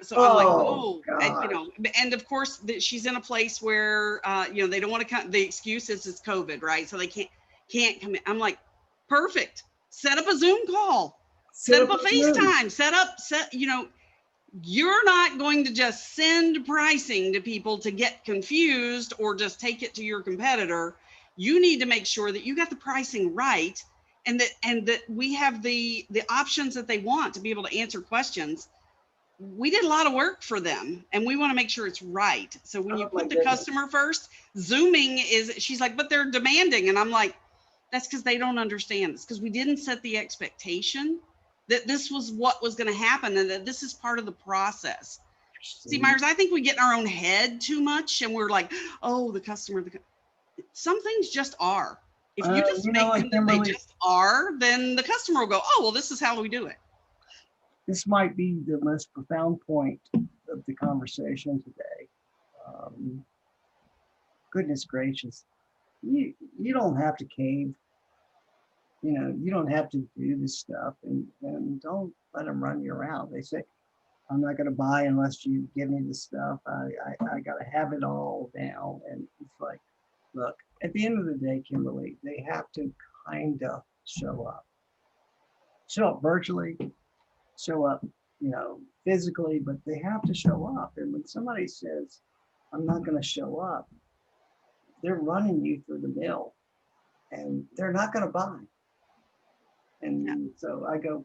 So I'm like, and of course she's in a place where, they don't want to come. The excuse is it's COVID, right? So they can't come in. I'm like, perfect. Set up a Zoom call, set up a FaceTime, you're not going to just send pricing to people to get confused or just take it to your competitor. You need to make sure that you got the pricing right, and that we have the options that they want to be able to answer questions. We did a lot of work for them, and we want to make sure it's right. So when you put the customer first, Zooming she's like, but they're demanding. And I'm like, that's because they don't understand. It's because we didn't set the expectation that this was what was going to happen, and that this is part of the process. See, Myers, I think we get in our own head too much, and we're like, oh, the customer, some things just are. If you just make them that they just are, then the customer will go, oh, well, this is how we do it. This might be the most profound point of the conversation today. Goodness gracious, you don't have to cave. You don't have to do this stuff, and don't let them run you around. They say, I'm not going to buy unless you give me the stuff. I got to have it all now. And it's like, look, at the end of the day, Kimberly, they have to kind of show up. Show up virtually, show up, physically, but they have to show up. And when somebody says, I'm not going to show up, they're running you through the mill, and they're not going to buy. And so I go,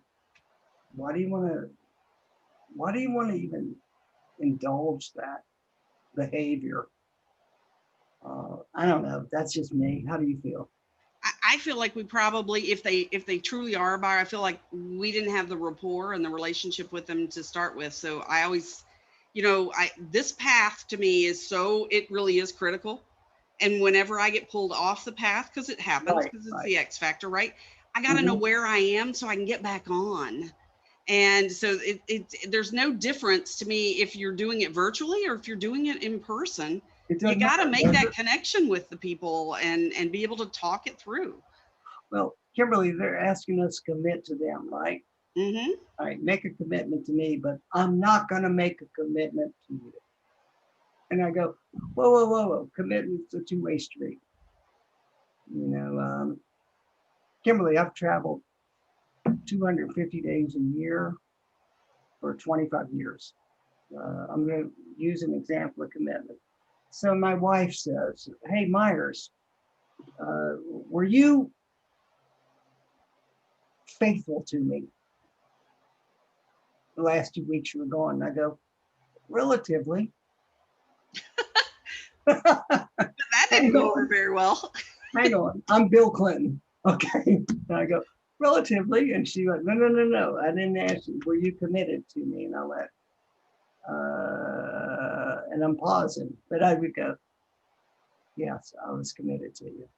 why do you want to even indulge that behavior? I don't know. That's just me. How do you feel? I feel like we probably, if they truly are a buyer, I feel like we didn't have the rapport and the relationship with them to start with. So I always, this path to me it really is critical. And whenever I get pulled off the path, because it happens, because it's the X factor, right? I got to know where I am so I can get back on. And so there's no difference to me if you're doing it virtually or if you're doing it in person. It You doesn't got to matter, make does that it? connection with the people and be able to talk it through. Well, Kimberly, they're asking us to commit to them, right? Hmm. All right, make a commitment to me, but I'm not going to make a commitment to you. And I go, whoa, whoa, whoa, whoa. Commitment's a two-way street. You know, Kimberly, I've traveled 250 days a year for 25 years. I'm going to use an example of commitment. So my wife says, hey, Myers, were you faithful to me the last 2 weeks you were gone? And I go, relatively. That didn't Hang go over on, very well. hang on. I'm Bill Clinton. Okay. And I go, relatively. And she went, no, no, no, no. I didn't ask you, were you committed to me? And I went, and I'm pausing, but I would go, yes, I was committed to you.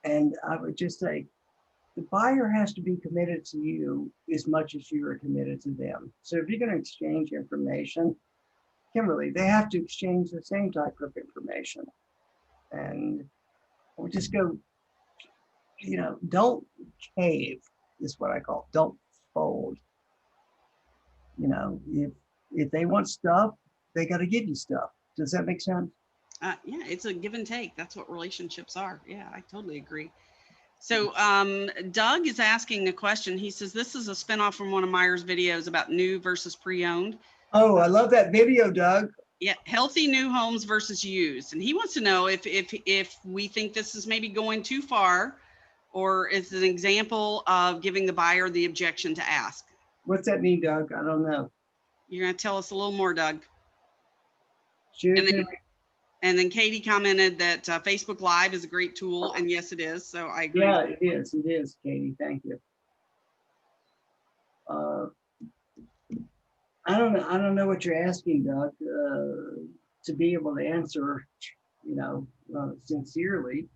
And I would just say, the buyer has to be committed to you as much as you are committed to them. So if you're going to exchange information, Kimberly, they have to exchange the same type of information. And we just go, don't cave is what I call it. Don't fold. If they want stuff, they got to give you stuff. Does that make sense? Yeah, it's a give and take. That's what relationships are. Yeah, I totally agree. So Doug is asking a question. He says, this is a spinoff from one of Myers' videos about new versus pre-owned. Oh, I love that video, Doug. Yeah, healthy new homes versus used. And he wants to know if we think this is maybe going too far, or is it an example of giving the buyer the objection to ask. What's that mean, Doug? I don't know. You're going to tell us a little more, Doug. Shoot And it to then, me. and then Katie commented that Facebook Live is a great tool, and yes, it is. So I agree. Yeah, it is. It is, Katie. Thank you. I don't know. I don't know what you're asking, Doug. To be able to answer, sincerely.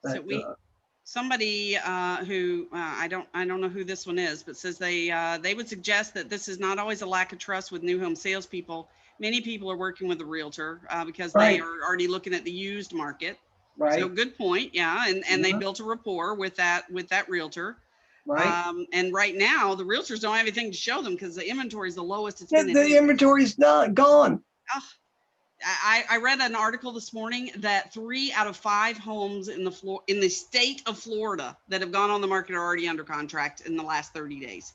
So But somebody who I don't know who this one is, but says they would suggest that this is not always a lack of trust with new home salespeople. Many people are working with a realtor because they right, are already looking at the used market. right, So good point, yeah, and they yeah, built a rapport with that realtor. right. And right now the realtors don't have anything to show them because the inventory is the lowest it's The, been in the inventory's not gone. oh, I read an article this morning that 3 out of 5 homes in the state of Florida that have gone on the market are already under contract in the last 30 days.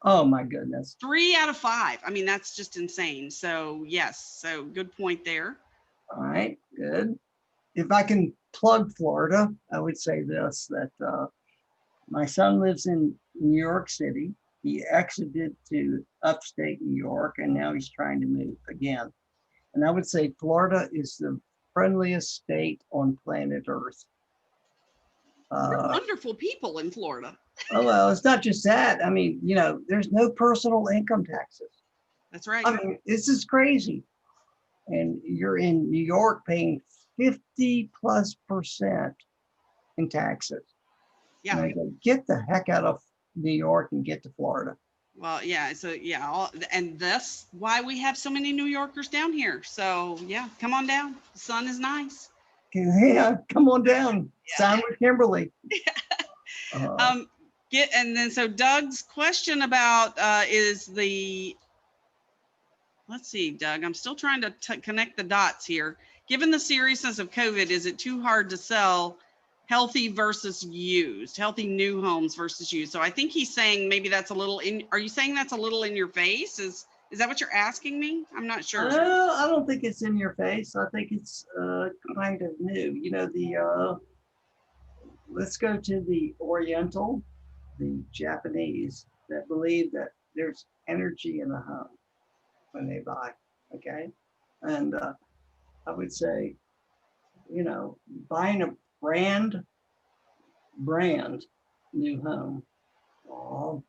Oh my goodness. 3 out of 5. I mean, that's just insane. So yes, so good point there. All right, good. If I can plug Florida, I would say this, that my son lives in New York City. He exited to upstate New York, and now he's trying to move again. And I would say Florida is the friendliest state on planet Earth. They're wonderful people in Florida. Oh, well, it's not just that. I mean, there's no personal income taxes. That's right. I mean, this is crazy. And you're in New York paying 50+% in taxes. Yeah. And I go, get the heck out of New York and get to Florida. Well, yeah. So yeah, and that's why we have so many New Yorkers down here. So yeah, come on down. The sun is nice. Yeah, come on down. Yeah. Sign with Kimberly. And then so Doug's question about is the, let's see, Doug, I'm still trying to connect the dots here. Given the seriousness of COVID, is it too hard to sell healthy versus used, healthy new homes versus used? So I think he's saying maybe that's a little in, are you saying that's a little in your face? Is that what you're asking me? I'm not sure. I don't think it's in your face. I think it's kind of new. Let's go to the Oriental, the Japanese that believe that there's energy in the home when they buy. Okay. And I would say, buying a brand new home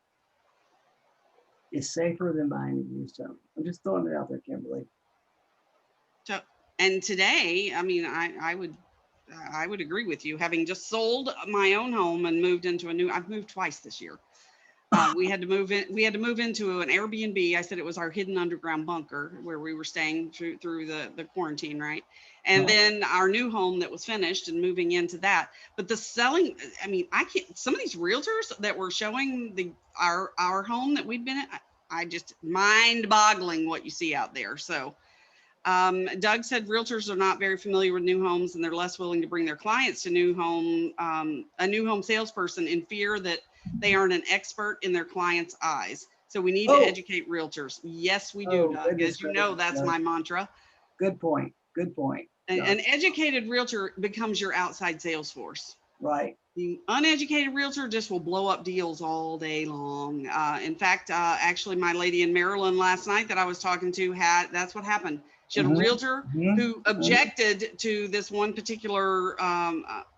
is safer than buying a used home. I'm just throwing it out there, Kimberly. So, and today, I mean, I would I would agree with you. Having just sold my own home and moved into a new, I've moved twice this year. We had to move in. We had to move into an Airbnb. I said it was our hidden underground bunker where we were staying through the quarantine, right? And then our new home that was finished and moving into that. But the selling, I mean, I can't. Some of these realtors that were showing our home that we'd been in, I just mind-boggling what you see out there. So Doug said realtors are not very familiar with new homes and they're less willing to bring their clients to a new home salesperson in fear that they aren't an expert in their client's eyes. So we need to Oh, educate realtors. Yes, we do, oh, Doug. goodness As you know, gracious, that's Doug. my mantra. Good point. Good point, Doug. An educated realtor becomes your outside sales force. Right. The uneducated realtor just will blow up deals all day long. In fact, actually, my lady in Maryland last night that I was talking to that's what happened. She had a realtor who objected to this one particular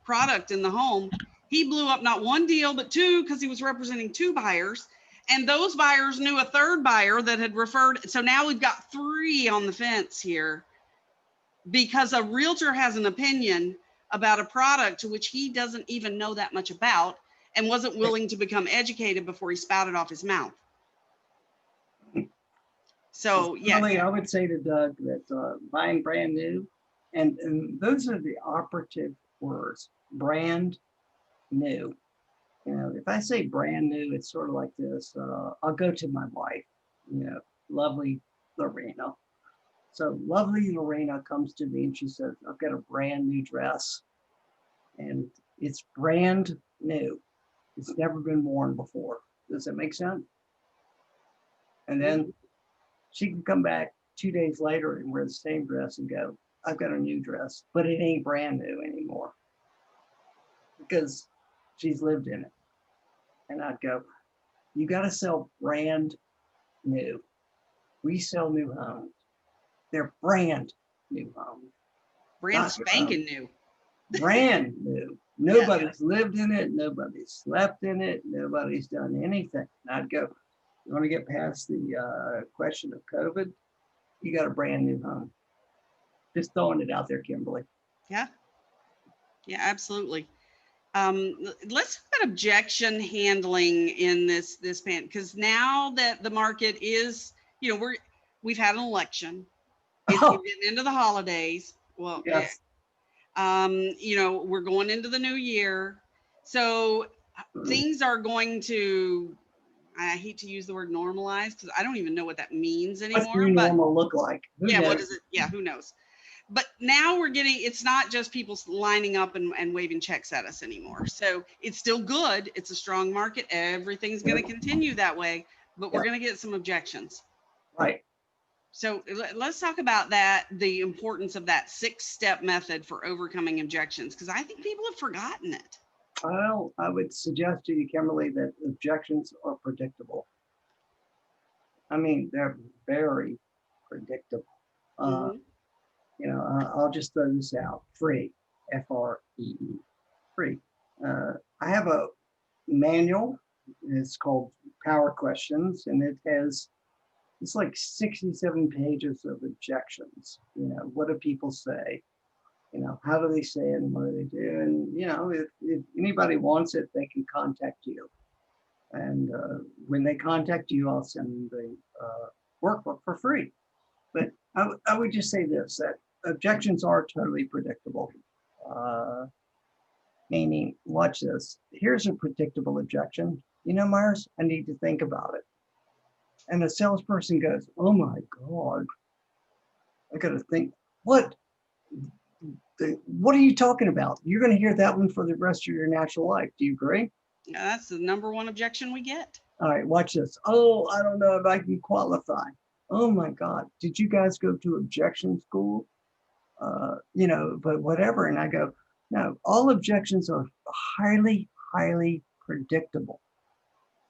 product in the home. He blew up not one deal, but two, because he was representing two buyers. And those buyers knew a third buyer that had referred. So now we've got three on the fence here because a realtor has an opinion about a product to which he doesn't even know that much about and wasn't willing to become educated before he spouted off his mouth. So, yeah. Really, I would say to Doug that buying brand new, and those are the operative words, brand new. You know, if I say brand new, it's sort of like this. I'll go to my wife, you know, lovely Lorena. So lovely Lorena comes to me and she says, I've got a brand new dress and it's brand new. It's never been worn before. Does that make sense? And then she can come back 2 days later and wear the same dress and go, I've got a new dress, but it ain't brand new anymore because she's lived in it. And I'd go, you got to sell brand new. We sell new homes. They're brand new homes. Brand spanking new. Brand new. Nobody's lived in it. Nobody's slept in it. Nobody's done anything. And I'd go, you want to get past the question of COVID? You got a brand new home. Just throwing it out there, Kimberly. Yeah. Yeah, absolutely. Let's talk about objection handling in this pan, because now that the market is, you know, we've had an election. It's getting into the holidays. Well, Yes. you know, we're going into the new year. So things are going to, I hate to use the word normalize because I don't even know what that means What's anymore. new But normal look like? Who yeah, knows? what is it? Yeah, who knows? But now we're getting, it's not just people lining up and waving checks at us anymore. So it's still good. It's a strong market. Everything's going to continue that way, but we're going to get some objections. Right. So let's talk about that, the importance of that 6-step method for overcoming objections, because I think people have forgotten it. Well, I would suggest to you, Kimberly, that objections are predictable. I mean, they're very predictable. You know, I'll just throw this out. Free, F-R-E-E, free. I have a manual. It's called Power Questions, and it's like 67 pages of objections. You know, what do people say? You know, how do they say it and what do they do? And, you know, if anybody wants it, they can contact you. And when they contact you, I'll send the workbook for free. But I would just say this, that objections are totally predictable. Meaning, watch this. Here's a predictable objection. You know, Myers, I need to think about it. And the salesperson goes, oh my God, I got to think, what are you talking about? You're going to hear that one for the rest of your natural life. Do you agree? Yeah, that's the number one objection we get. All right, watch this. Oh, I don't know if I can qualify. Oh my God, did you guys go to objection school? You know, but whatever. And I go, no, all objections are highly, highly predictable.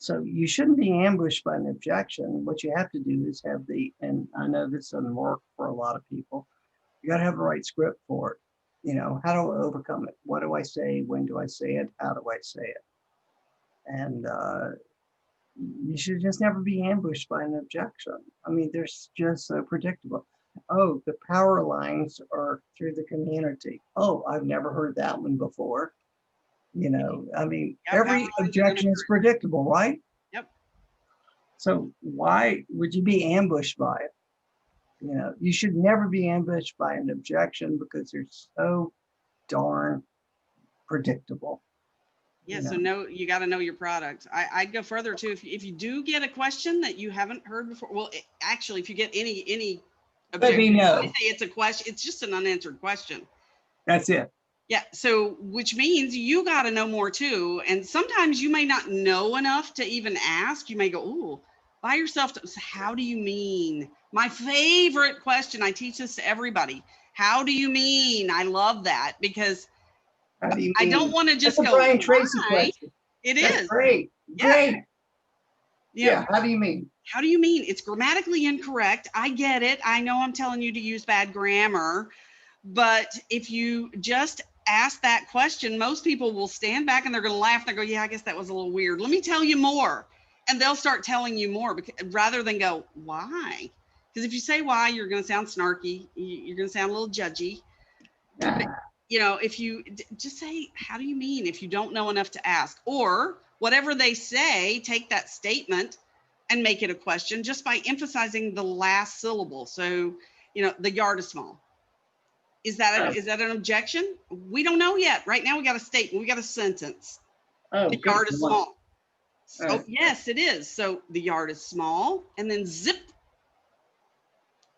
So you shouldn't be ambushed by an objection. What you have to do is have and I know this doesn't work for a lot of people, you got to have the right script for it. You know, how do I overcome it? What do I say? When do I say it? How do I say it? And you should just never be ambushed by an objection. I mean, they're just so predictable. Oh, the power lines are through the community. Oh, I've never heard that one before. You know, I mean, Yeah, power every lines are gonna objection is predictable, right? Yep. So why would you be ambushed by it? You know, you should never be ambushed by an objection because they're so darn predictable. Yeah, You so know, you got to know your product. I'd go further too. If you do get a question that you haven't heard before, well, actually, if you get any let me objection, I know. say it's a question. It's just an unanswered question. That's it. Yeah. So, which means you got to know more too. And sometimes you may not know enough to even ask. You may go, "Ooh, buy yourself." How do you mean? My favorite question. I teach this to everybody. How do you mean? I love that because How do you I don't mean? want to That's just a go, Brian Tracy "Why?" question. It That's is. great. Yeah. Great. You know, Yeah. How do you mean? how do you mean? It's grammatically incorrect. I get it. I know I'm telling you to use bad grammar, but if you just ask that question, most people will stand back and they're going to laugh. They go, "Yeah, I guess that was a little weird. Let me tell you more." And they'll start telling you more rather than go, "Why?" Because if you say why, you're going to sound snarky. You're going to sound a little judgy. But, Ah, if you just say, "How do you mean?" If you don't know enough to ask, or whatever they say, take that statement and make it a question just by emphasizing the last syllable. So, the yard is small. oh, Is that an objection? We don't know yet. Right now, we got a statement. We got a sentence. oh, The good yard is one. small. Uh, So yes, it is. So the yard is small, and then zip.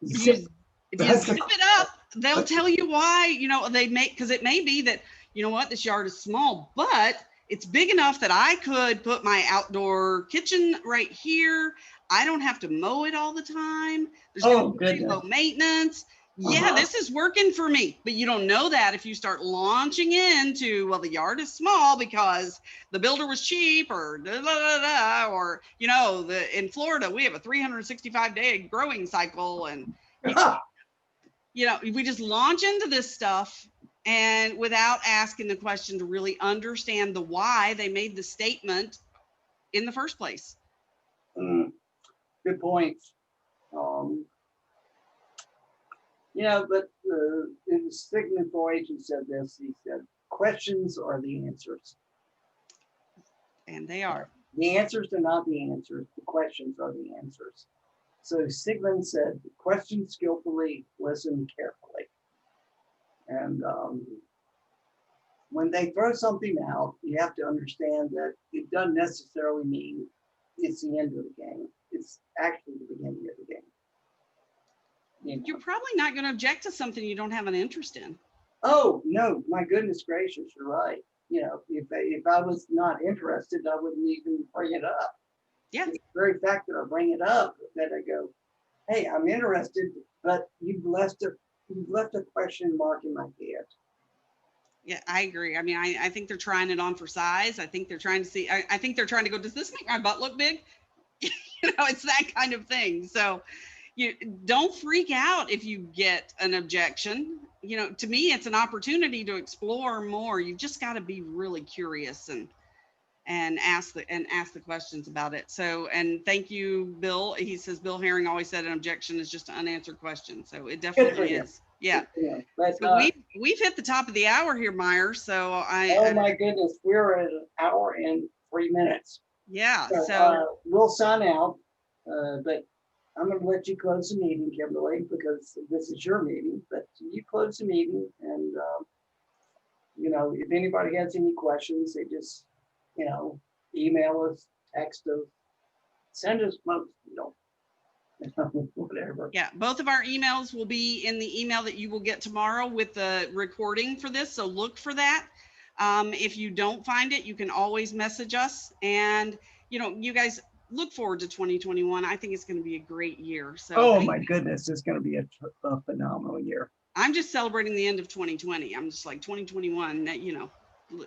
If zip. you if you That's zip the, it up, they'll tell you why. They make because it may be that this yard is small, but it's big enough that I could put my outdoor kitchen right here. I don't have to mow it all the time. There's going to oh, be pretty goodness. low maintenance. Yeah, Uh-huh. this is working for me. But you don't know that if you start launching into, well, the yard is small because the builder was cheap or da, da, da, da, or, in Florida, we have a 365-day growing cycle. And, we just launch into this stuff and without asking the question to really understand the why they made the statement in the first place. Good point. But the Sigmund Freud who said this. He said, questions are the answers. And they are. The answers are not the answers. The questions are the answers. So Sigmund said, question skillfully, listen carefully. And when they throw something out, you have to understand that it doesn't necessarily mean it's the end of the game. It's actually the beginning of the game. You're probably not going to object to something you don't have an interest in. Oh, no, my goodness gracious, you're right. If I was not interested, I wouldn't even bring it up. Yeah. It's the very fact that I bring it up that I go, hey, I'm interested, but you've left a question mark in my head. Yeah, I agree. I mean, I think they're trying it on for size. I think they're trying to see, I think they're trying to go, does this make my butt look big? It's that kind of thing. So you don't freak out if you get an objection. To me, it's an opportunity to explore more. You've just got to be really curious and ask the questions about it. So, and thank you, Bill. He says Bill Herring always said an objection is just an unanswered question. So it definitely is. Yeah. But So we've hit the top of the hour here, Myers. So oh my goodness, we're at an hour and 3 minutes. Yeah. So we'll sign out, but I'm going to let you close the meeting, Kimberly, because this is your meeting. But you close the meeting, and if anybody has any questions, they just email us, text us, send us posts, whatever. Yeah, both of our emails will be in the email that you will get tomorrow with the recording for this. So look for that. If you don't find it, you can always message us. And, you guys look forward to 2021. I think it's going to be a great year. So oh my goodness, it's going to be a phenomenal year. I'm just celebrating the end of 2020. I'm just like 2021,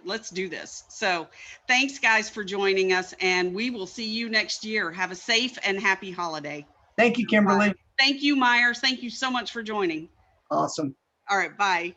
let's do this. So thanks guys for joining us, and we will see you next year. Have a safe and happy holiday. Thank you, Kimberly. Thank you, Myers. Thank you so much for joining. Awesome. All right, bye.